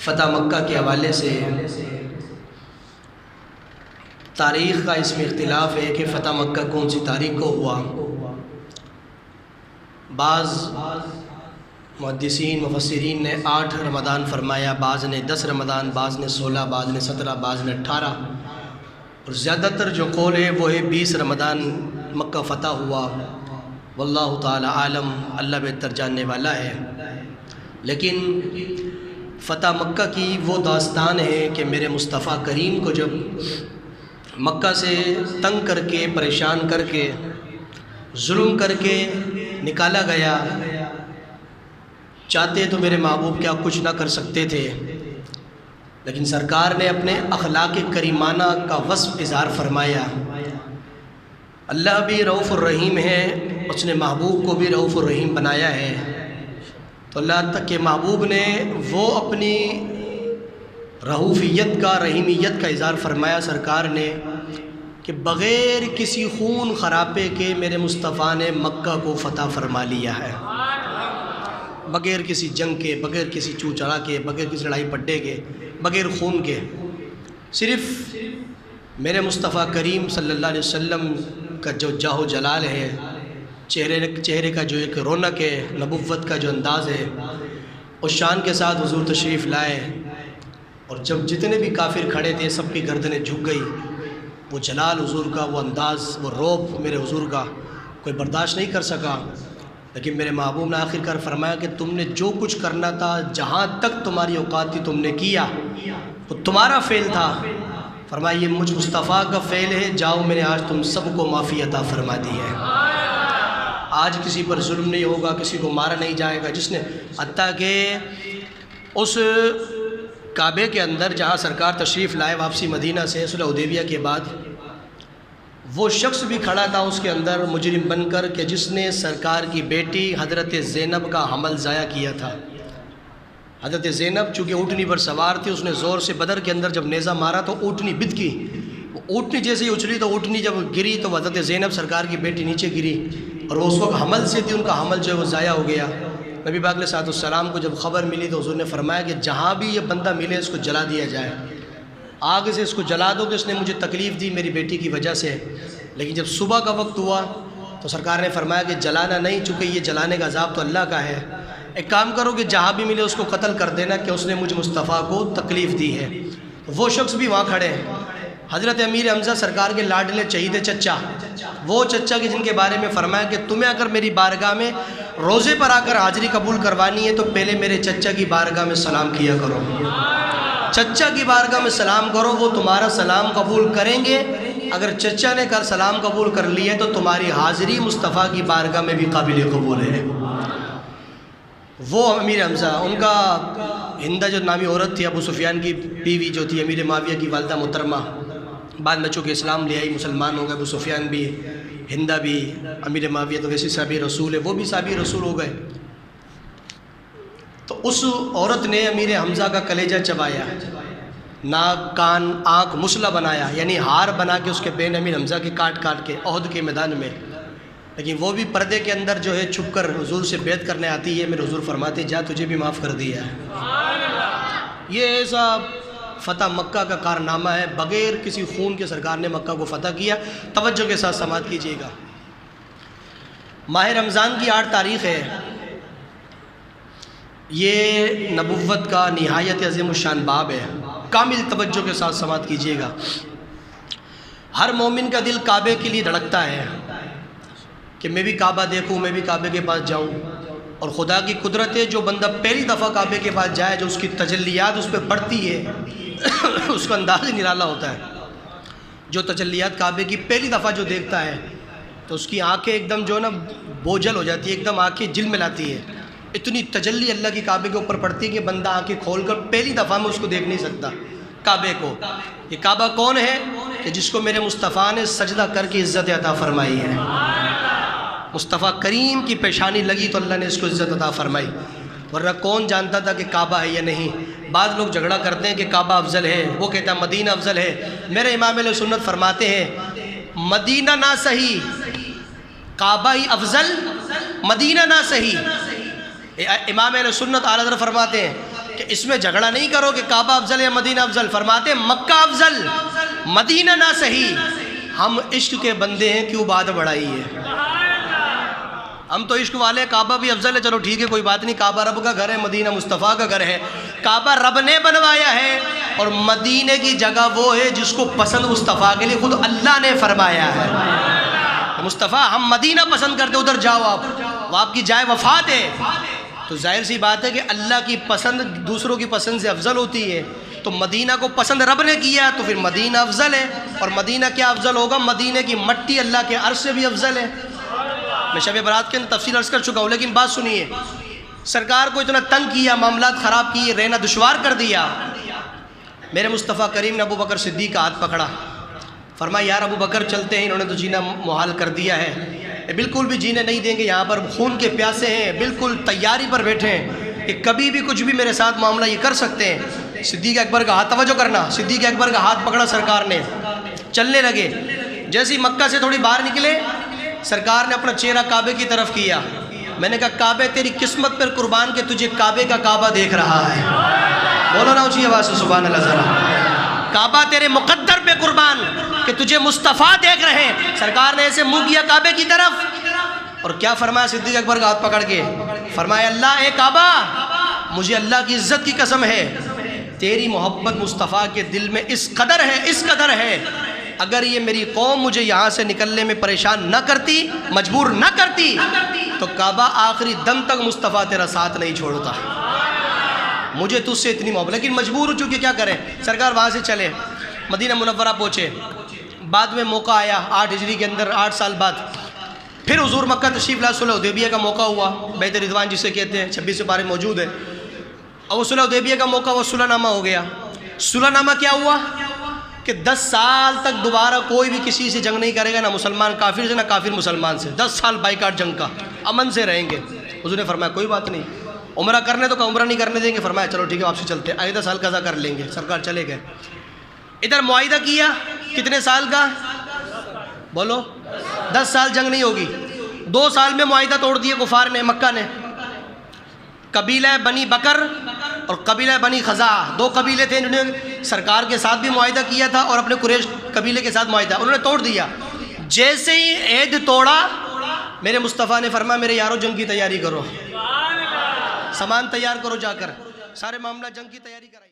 فتح مکہ کے حوالے سے تاریخ کا اس میں اختلاف ہے کہ فتح مکہ کون سی تاریخ کو ہوا۔ بعض محدثین مفسرین نے 8 رمضان فرمایا، بعض نے 10 رمضان، بعض نے 16، بعض نے 17، بعض نے 18، اور زیادہ تر جو قول ہے وہ ہے 20 رمضان مکہ فتح ہوا۔ واللہ تعالی عالم، اللہ بہتر جاننے والا ہے۔ لیکن فتح مکہ کی وہ داستان ہے کہ میرے مصطفیٰ کریم کو جب مکہ سے تنگ کر کے، پریشان کر کے، ظلم کر کے نکالا گیا، چاہتے تو میرے محبوب کیا کچھ نہ کر سکتے تھے، لیکن سرکار نے اپنے اخلاق کریمانہ کا وصف اظہار فرمایا۔ اللہ بھی رؤوف الرحیم ہے، اس نے محبوب کو بھی رؤوف الرحیم بنایا ہے، تو اللہ تک کے محبوب نے وہ اپنی رؤوفیت کا، رحیمیت کا اظہار فرمایا سرکار نے کہ بغیر کسی خون خرابے کے میرے مصطفیٰ نے مکہ کو فتح فرما لیا ہے، بغیر کسی جنگ کے، بغیر کسی چوچڑا کے، بغیر کسی لڑائی پڈے کے، بغیر خون کے، صرف میرے مصطفیٰ کریم صلی اللہ علیہ وسلم کا جو جاہ و جلال ہے، چہرے کا جو ایک رونق ہے، نبوت کا جو انداز ہے، اس شان کے ساتھ حضور تشریف لائے، اور جب جتنے بھی کافر کھڑے تھے سب کی گردنیں جھک گئی۔ وہ جلال حضور کا، وہ انداز، وہ روب میرے حضور کا کوئی برداشت نہیں کر سکا، لیکن میرے محبوب نے آخر کار فرمایا کہ تم نے جو کچھ کرنا تھا، جہاں تک تمہاری اوقات تھی تم نے کیا، وہ تمہارا فعل تھا۔ فرمایا یہ مجھ مصطفیٰ کا فعل ہے، جاؤ میں نے آج تم سب کو معافی عطا فرما دی ہے۔ آج کسی پر ظلم نہیں ہوگا، کسی کو مارا نہیں جائے گا، جس نے حتیٰ کہ اس کعبے کے اندر جہاں سرکار تشریف لائے واپسی مدینہ سے صلح حدیبیہ کے بعد، وہ شخص بھی کھڑا تھا اس کے اندر مجرم بن کر کہ جس نے سرکار کی بیٹی حضرت زینب کا حمل ضائع کیا تھا۔ حضرت زینب چونکہ اونٹنی پر سوار تھی، اس نے زور سے بدر کے اندر جب نیزہ مارا تو اونٹنی بد کی، وہ اونٹنی جیسے ہی اچھلی تو اونٹنی جب گری تو حضرت زینب سرکار کی بیٹی نیچے گری، اور وہ اس وقت حمل سے تھی، ان کا حمل جو ہے وہ ضائع ہو گیا۔ نبی پاک علیہ السلام کو جب خبر ملی تو حضور نے فرمایا کہ جہاں بھی یہ بندہ ملے اس کو جلا دیا جائے، آگ سے اس کو جلا دو کہ اس نے مجھے تکلیف دی میری بیٹی کی وجہ سے۔ لیکن جب صبح کا وقت ہوا تو سرکار نے فرمایا کہ جلانا نہیں، چونکہ یہ جلانے کا عذاب تو اللہ کا ہے، ایک کام کرو کہ جہاں بھی ملے اس کو قتل کر دینا کہ اس نے مجھے مصطفیٰ کو تکلیف دی ہے۔ وہ شخص بھی وہاں کھڑے ہیں، حضرت امیر حمزہ سرکار کے لاڈلے چہیتے چچا، وہ چچا کے جن کے بارے میں فرمایا کہ تمہیں اگر میری بارگاہ میں روزے پر آ کر حاضری قبول کروانی ہے تو پہلے میرے چچا کی بارگاہ میں سلام کیا کرو، چچا کی بارگاہ میں سلام کرو، وہ تمہارا سلام قبول کریں گے۔ اگر چچا نے کر سلام قبول کر لی ہے تو تمہاری حاضری مصطفیٰ کی بارگاہ میں بھی قابل قبول ہے۔ وہ امیر حمزہ، ان کا ہندہ جو نامی عورت تھی، ابو سفیان کی بیوی جو تھی، امیر معاویہ کی والدہ محترمہ، بعد میں چونکہ اسلام لے آئی، مسلمان ہو گئے، ابو سفیان بھی، ہندہ بھی، امیر معاویہ تو ویسے صحابی رسول ہے، وہ بھی صحابی رسول ہو گئے۔ تو اس عورت نے امیر حمزہ کا کلیجہ چبایا، ناک، کان، آنکھ مسلح بنایا، یعنی ہار بنا کے اس کے بین امیر حمزہ کے کاٹ کاٹ کے احد کے میدان میں، لیکن وہ بھی پردے کے اندر جو ہے چھپ کر حضور سے بیعت کرنے آتی ہے۔ میرے حضور فرماتے جا تجھے بھی معاف کر دیا ہے۔ یہ ایسا فتح مکہ کا کارنامہ ہے، بغیر کسی خون کے سرکار نے مکہ کو فتح کیا۔ توجہ کے ساتھ سماعت کیجیے گا۔ ماہ رمضان کی 8 تاریخ ہے، یہ نبوت کا نہایت عظیم الشان باب ہے، کامل توجہ کے ساتھ سماعت کیجیے گا۔ ہر مومن کا دل کعبے کے لیے دھڑکتا ہے کہ میں بھی کعبہ دیکھوں، میں بھی کعبے کے پاس جاؤں، اور خدا کی قدرت ہے جو بندہ پہلی دفعہ کعبے کے پاس جائے، جو اس کی تجلیات اس پہ پڑتی ہے اس کا انداز ہی نرالا ہوتا ہے۔ جو تجلیات کعبے کی پہلی دفعہ جو دیکھتا ہے تو اس کی آنکھیں ایک دم جو ہے نا بوجھل ہو جاتی ہے، ایک دم آنکھیں جل ملاتی ہے، اتنی تجلی اللہ کی کعبے کے اوپر پڑتی ہے کہ بندہ آنکھیں کھول کر پہلی دفعہ میں اس کو دیکھ نہیں سکتا کعبے کو۔ یہ کعبہ کون ہے کہ جس کو میرے مصطفیٰ نے سجدہ کر کے عزت عطا فرمائی ہے۔ مصطفیٰ کریم کی پیشانی لگی تو اللہ نے اس کو عزت عطا فرمائی، ورنہ کون جانتا تھا کہ کعبہ ہے یا نہیں۔ بعض لوگ جھگڑا کرتے ہیں کہ کعبہ افضل ہے، وہ کہتا ہے مدینہ افضل ہے۔ میرے امام علیہ سنت فرماتے ہیں مدینہ نہ صحیح، کعبہ ہی افضل، مدینہ نہ صحیح۔ امام علیہ سنت اعلیٰ حضرت فرماتے ہیں کہ اس میں جھگڑا نہیں کرو کہ کعبہ افضل یا مدینہ افضل، فرماتے مکہ افضل مدینہ نہ صحیح، ہم عشق کے بندے ہیں کیوں بات بڑھائی ہے؟ ہم تو عشق والے، کعبہ بھی افضل ہے، چلو ٹھیک ہے کوئی بات نہیں، کعبہ رب کا گھر ہے، مدینہ مصطفیٰ کا گھر ہے، کعبہ رب نے بنوایا ہے اور مدینے کی جگہ وہ ہے جس کو پسند مصطفیٰ کے لیے خود اللہ نے فرمایا ہے۔ مصطفیٰ ہم مدینہ پسند کرتے، ادھر جاؤ آپ، وہ آپ کی جائے وفات ہے، تو ظاہر سی بات ہے کہ اللہ کی پسند دوسروں کی پسند سے افضل ہوتی ہے، تو مدینہ کو پسند رب نے کیا تو پھر مدینہ افضل ہے، اور مدینہ کیا افضل ہوگا؟ مدینہ کی مٹی اللہ کے عرش سے بھی افضل ہے۔ میں شب برات کے اندر تفصیل عرض کر چکا ہوں، لیکن بات سنیے، سرکار کو اتنا تنگ کیا، معاملات خراب کیے، رہنا دشوار کر دیا، میرے مصطفیٰ کریم نے ابو بکر صدیق کا ہاتھ پکڑا، فرمایا یار ابو بکر چلتے ہیں، انہوں نے تو جینا محال کر دیا ہے، بالکل بھی جینے نہیں دیں گے، یہاں پر خون کے پیاسے ہیں، بالکل تیاری پر بیٹھے ہیں کہ کبھی بھی کچھ بھی میرے ساتھ معاملہ یہ کر سکتے ہیں۔ صدیق اکبر کا ہاتھ، توجہ کرنا، صدیق اکبر کا ہاتھ پکڑا سرکار نے، چلنے لگے، جیسے ہی مکہ سے تھوڑی باہر نکلے سرکار نے اپنا چہرہ کعبے کی طرف کیا، میں نے کہا کعبے تیری قسمت پر قربان کہ تجھے کعبے کا کعبہ دیکھ رہا ہے، بولو نا اونچی آواز سے سبحان اللہ ذرا، کعبہ تیرے مقدر پہ قربان کہ تجھے مصطفیٰ دیکھ رہے ہیں۔ سرکار نے ایسے منہ کیا کعبے کی طرف، اور کیا فرمایا صدیق اکبر کا ہاتھ پکڑ کے؟ فرمایا اللہ اے کعبہ، مجھے اللہ کی عزت کی قسم ہے تیری محبت مصطفیٰ کے دل میں اس قدر ہے، اگر یہ میری قوم مجھے یہاں سے نکلنے میں پریشان نہ کرتی، مجبور نہ کرتی، تو کعبہ آخری دم تک مصطفیٰ تیرا ساتھ نہیں چھوڑتا، مجھے تجھ سے اتنی محبت، لیکن مجبور ہو چکے، کیا کریں؟ سرکار وہاں سے چلے، مدینہ منورہ پہنچے، بعد میں موقع آیا 8 ہجری کے اندر 8 سال بعد پھر حضور مکہ تشریف لائے، صلح حدیبیہ کا موقع ہوا، بیعت رضوان جسے کہتے ہیں، 26 سپارے موجود ہے، اور صلح حدیبیہ کا موقع ہوا، صلح نامہ ہو گیا۔ صلح نامہ کیا ہوا کہ 10 سال تک دوبارہ کوئی بھی کسی سے جنگ نہیں کرے گا، نہ مسلمان کافر سے نہ کافر مسلمان سے، 10 سال بائیکاٹ جنگ کا، امن سے رہیں گے۔ حضور نے فرمایا کوئی بات نہیں، عمرہ کرنے تو عمرہ نہیں کرنے دیں گے، فرمایا چلو ٹھیک ہے آپ سے چلتے ہیں، آئندہ سال قضا کر لیں گے، سرکار چلے گئے۔ ادھر معاہدہ کیا کتنے سال کا؟ بولو 10 سال جنگ نہیں ہوگی، 2 سال میں معاہدہ توڑ دیا کفار نے، مکہ نے، قبیلہ بنی بکر اور قبیلہ بنی خزاعہ، 2 قبیلے تھے، انہوں نے سرکار کے ساتھ بھی معاہدہ کیا تھا اور اپنے قریش قبیلے کے ساتھ معاہدہ، انہوں نے توڑ دیا۔ جیسے ہی عہد توڑا، میرے مصطفیٰ نے فرمایا میرے یارو جنگ کی تیاری کرو، سامان تیار کرو، جا کر سارے معاملہ جنگ کی تیاری کرائی۔